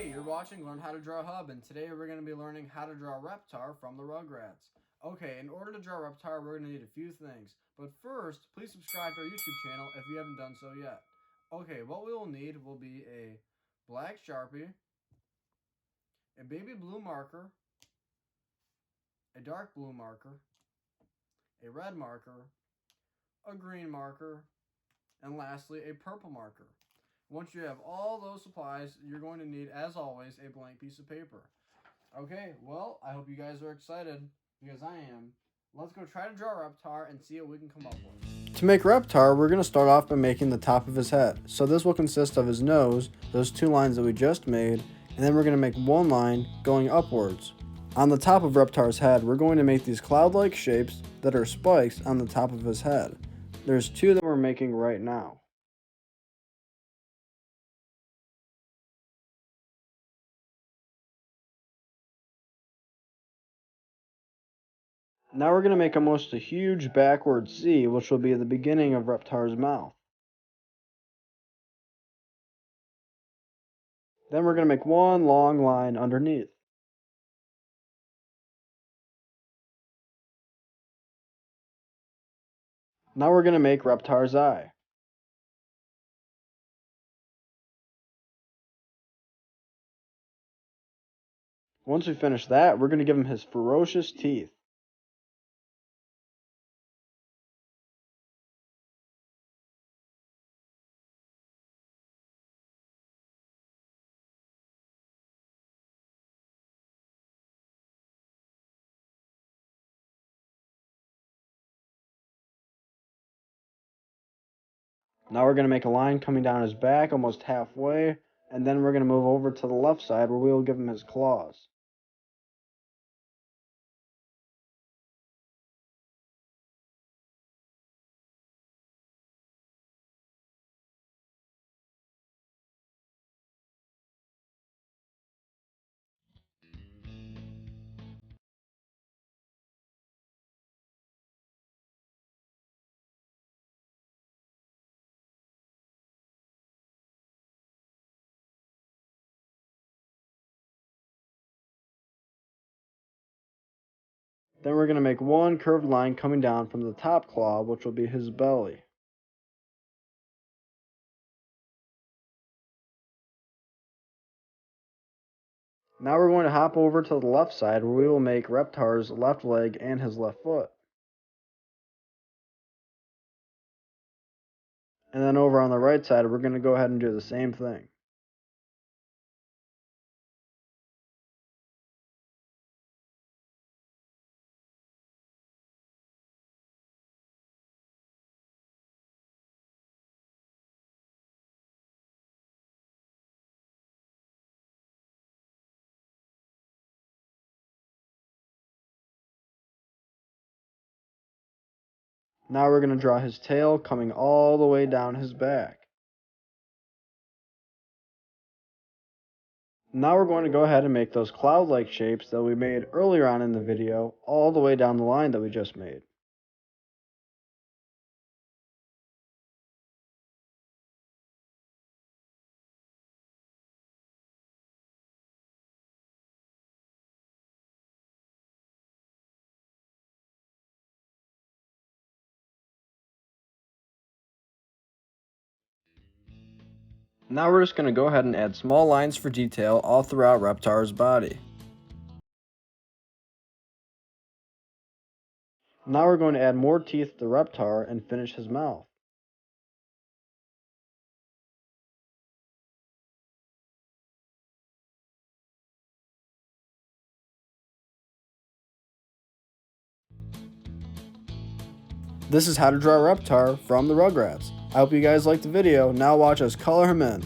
Hey, you're watching Learn How to Draw Hub, and today we're going to be learning how to draw Reptar from the Rugrats. Okay, in order to draw Reptar, we're going to need a few things. But first, please subscribe to our YouTube channel if you haven't done so yet. Okay, what we will need will be a black Sharpie, a baby blue marker, a dark blue marker, a red marker, a green marker, and lastly, a purple marker. Once you have all those supplies, you're going to need, as always, a blank piece of paper. Okay, well, I hope you guys are excited, because I am. Let's go try to draw Reptar and see what we can come up with. To make Reptar, we're going to start off by making the top of his head. So this will consist of his nose, those two lines that we just made, and then we're going to make one line going upwards. On the top of Reptar's head, we're going to make these cloud-like shapes that are spikes on the top of his head. There's two that we're making right now. Now we're going to make almost a huge backward C, which will be the beginning of Reptar's mouth. Then we're going to make one long line underneath. Now we're going to make Reptar's eye. Once we finish that, we're going to give him his ferocious teeth. Now we're going to make a line coming down his back almost halfway, and then we're going to move over to the left side where we will give him his claws. Then we're going to make one curved line coming down from the top claw, which will be his belly. Now we're going to hop over to the left side where we will make Reptar's left leg and his left foot. And then over on the right side, we're going to go ahead and do the same thing. Now we're going to draw his tail coming all the way down his back. Now we're going to go ahead and make those cloud-like shapes that we made earlier on in the video all the way down the line that we just made. Now we're just going to go ahead and add small lines for detail all throughout Reptar's body. Now we're going to add more teeth to Reptar and finish his mouth. This is how to draw Reptar from the Rugrats. I hope you guys liked the video. Now watch us color him in.